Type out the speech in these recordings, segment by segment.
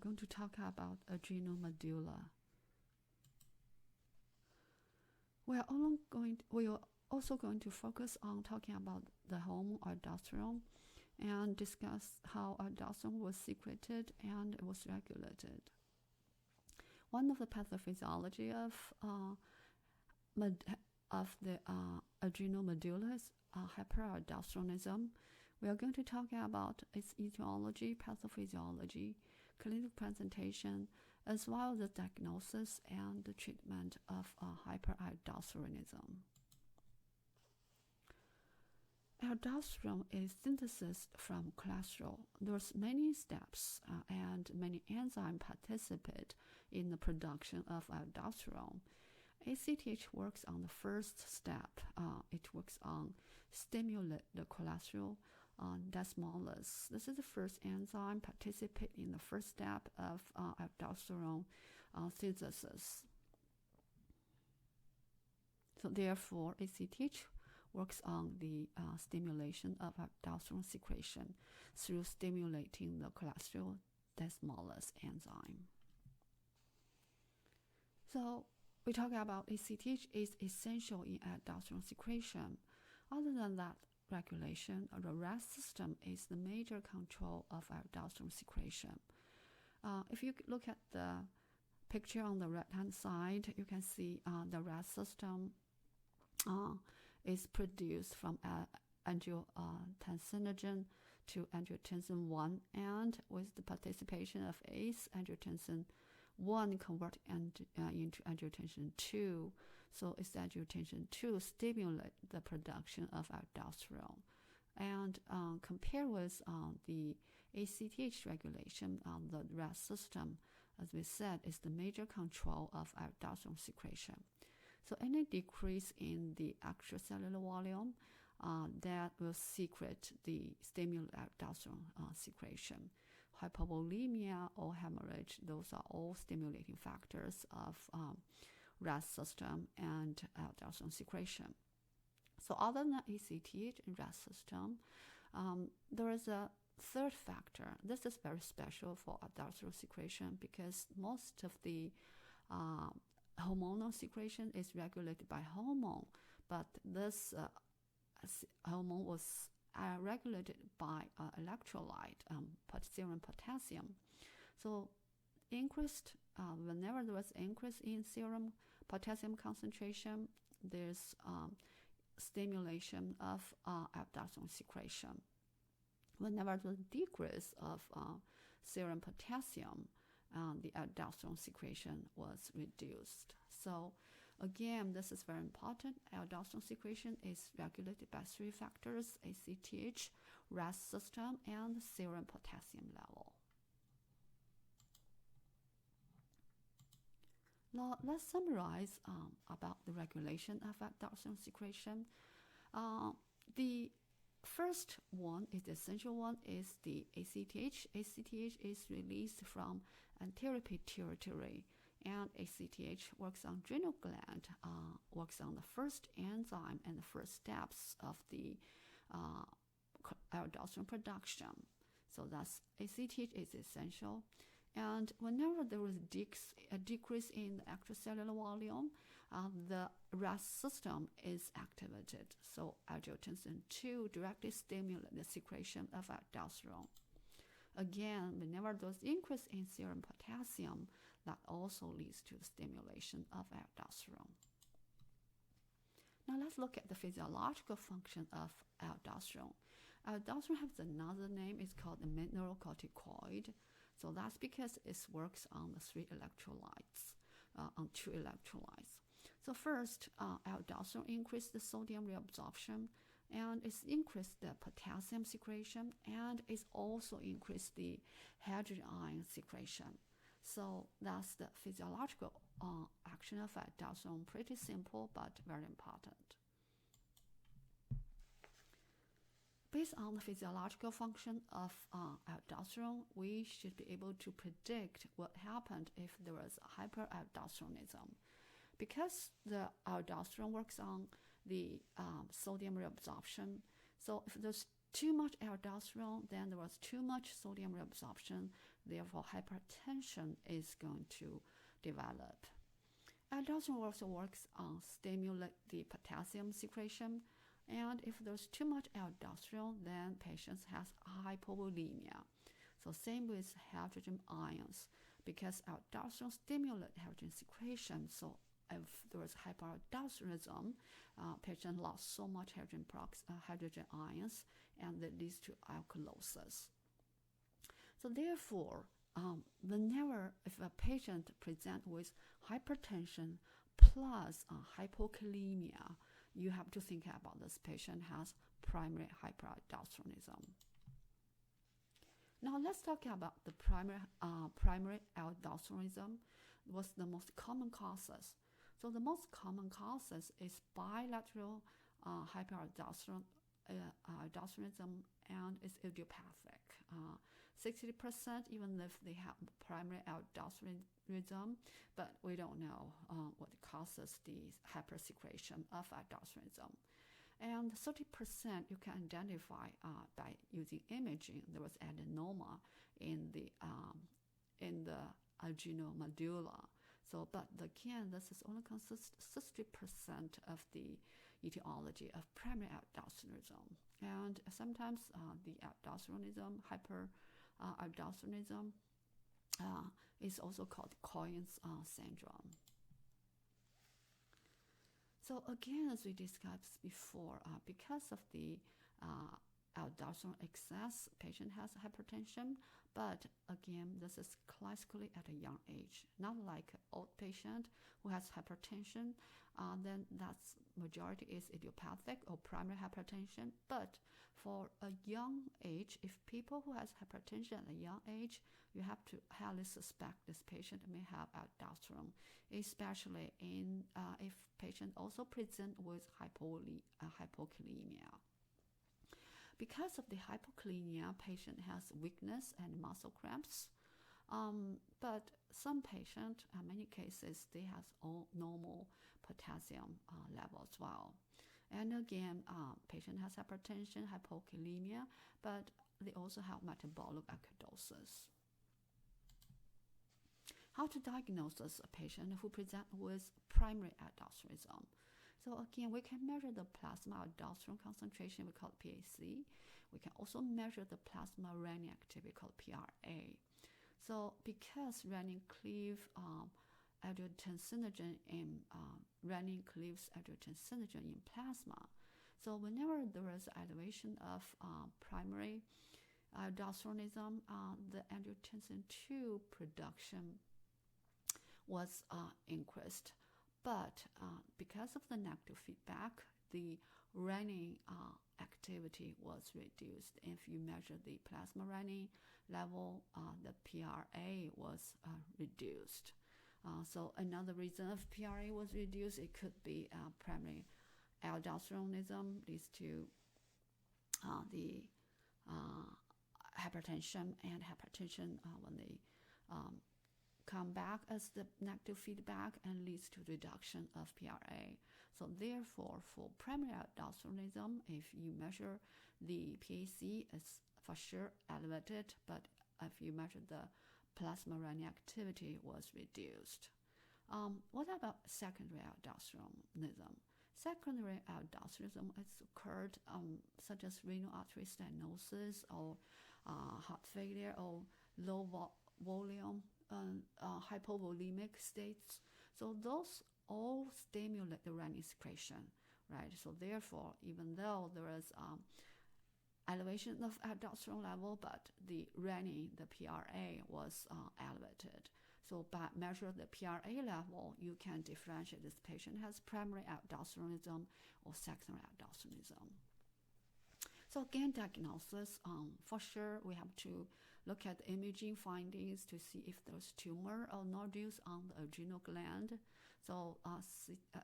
going to talk about adrenal medulla. We are also going to focus on talking about the hormone aldosterone and discuss how aldosterone was secreted and it was regulated. One of the pathophysiology of the adrenal medulla is hyperaldosteronism. We are going to talk about its etiology, pathophysiology, clinical presentation, as well as the diagnosis and the treatment of hyperaldosteronism. Aldosterone is synthesized from cholesterol. There's many steps and many enzymes participate in the production of aldosterone. ACTH works on the first step. It works on stimulate the cholesterol desmolase. This is the first enzyme participate in the first step of aldosterone synthesis. So therefore, ACTH works on the stimulation of aldosterone secretion through stimulating the cholesterol desmolase enzyme. So we talk about ACTH is essential in aldosterone secretion. Other than that regulation, the rest system is the major control of aldosterone secretion. If you look at the picture on the right-hand side, you can see the rest system is produced from angiotensinogen to angiotensin 1, and with the participation of ACE, angiotensin 1 convert into angiotensin 2. So it's angiotensin 2 stimulate the production of aldosterone. And compared with the ACTH regulation, the rest system, as we said, is the major control of aldosterone secretion. So any decrease in the extracellular volume that will secrete the stimulate aldosterone secretion. Hypovolemia or hemorrhage, those are all stimulating factors of rest system and aldosterone secretion. So other than ACTH and rest system, there is a third factor. This is very special for aldosterone secretion because most of the hormonal secretion is regulated by hormone, but this hormone was regulated by electrolyte, serum potassium. So increased, whenever there was increase in serum potassium concentration, there's stimulation of aldosterone secretion. Whenever there's decrease of serum potassium, the aldosterone secretion was reduced. So again, this is very important. Aldosterone secretion is regulated by three factors: ACTH, rest system, and serum potassium level. Now let's summarize about the regulation of aldosterone secretion. The first one is the essential one is the ACTH. ACTH is released from anterior pituitary, and ACTH works on adrenal gland, works on the first enzyme and the first steps of the aldosterone production. So that's ACTH is essential. And whenever there is a decrease in the extracellular volume, the rest system is activated. So angiotensin 2 directly stimulates the secretion of aldosterone. Again, whenever there's increase in serum potassium, that also leads to the stimulation of aldosterone. Now let's look at the physiological function of aldosterone. Aldosterone has another name. It's called the mineralocorticoid. So that's because it works on the three electrolytes, on two electrolytes. So first, aldosterone increases the sodium reabsorption, and it's increased the potassium secretion, and it's also increased the hydrogen ion secretion. So that's the physiological action of aldosterone. Pretty simple, but very important. Based on the physiological function of aldosterone, we should be able to predict what happened if there was hyperaldosteronism. Because the aldosterone works on the sodium reabsorption, so if there's too much aldosterone, then there was too much sodium reabsorption, Therefore, hypertension is going to develop. Aldosterone also works on stimulate the potassium secretion, and if there's too much aldosterone, then patients has hypovolemia. So same with hydrogen ions, because aldosterone stimulates hydrogen secretion. So if there is hyperaldosteronism, patient lost so much hydrogen ions, and that leads to alkalosis. So therefore, whenever if a patient presents with hypertension plus hypokalemia, you have to think about this patient has primary hyperaldosteronism. Now let's talk about the primary aldosteronism. What's the most common causes? So the most common causes is bilateral hyperaldosteronism and it's idiopathic. 60% even if they have primary aldosteronism, but we don't know what causes the hypersecretion of aldosteronism. And 30% you can identify by using imaging. There was adenoma in the adrenal medulla. So, but again, this is only consists 60% of the etiology of primary aldosteronism. And sometimes the aldosteronism, hyperaldosteronism, is also called Cohen's syndrome. So again, as we discussed before, because of the aldosterone excess, patient has hypertension, but again, this is classically at a young age, not like an old patient who has hypertension, then that's majority is idiopathic or primary hypertension. But for a young age, if people who has hypertension at a young age, you have to highly suspect this patient may have aldosterone, especially in if patient also present with hypokalemia. Because of the hypokalemia, patient has weakness and muscle cramps. But some patient, in many cases, they have all normal potassium level as well. And again, patient has hypertension, hypokalemia, but they also have metabolic acidosis. How to diagnose a patient who present with primary aldosteronism? So again, we can measure the plasma aldosterone concentration, we call it PAC. We can also measure the plasma renin activity, called PRA. So because renin cleaves angiotensinogen in renin cleaves angiotensinogen in plasma, so whenever there is elevation of primary aldosteronism, the angiotensin II production was increased. But because of the negative feedback, the renin activity was reduced. If you measure the plasma renin level, the PRA was reduced. So another reason of PRA was reduced, it could be primary aldosteronism leads to the hypertension, and hypertension when they come back as the negative feedback and leads to reduction of PRA. So therefore, for primary aldosteronism, if you measure the PAC, it's for sure elevated, but if you measure the plasma renin activity was reduced. What about secondary aldosteronism? Secondary aldosteronism has occurred such as renal artery stenosis or heart failure or low volume hypovolemic states. So those all stimulate the renin secretion, right? So therefore, even though there is elevation of aldosterone level, but the renin, the PRA, was elevated. So by measure the PRA level, you can differentiate this patient has primary aldosteronism or secondary aldosteronism. So again, diagnosis, for sure, we have to look at the imaging findings to see if there's tumor or nodules on the adrenal gland. So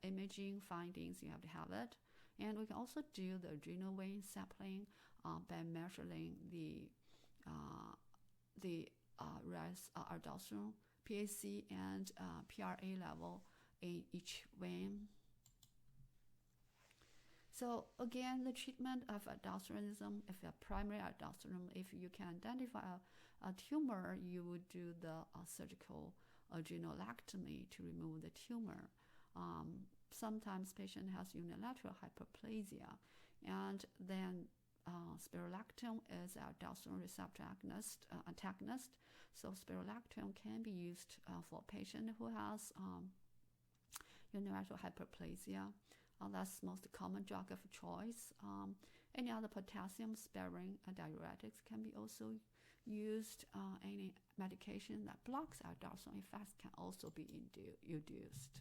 imaging findings, you have to have it. And we can also do the adrenal vein sampling by measuring the aldosterone, PAC, and PRA level in each vein. So again, the treatment of aldosteronism, if you have primary aldosteronism, if you can identify a tumor, you would do the surgical adrenalectomy to remove the tumor. Sometimes patient has unilateral hyperplasia, and then spironolactone is aldosterone receptor antagonist. So spironolactone can be used for a patient who has unilateral hyperplasia. That's the most common drug of choice. Any other potassium-sparing diuretics can be also used. Any medication that blocks aldosterone effects can also be induced.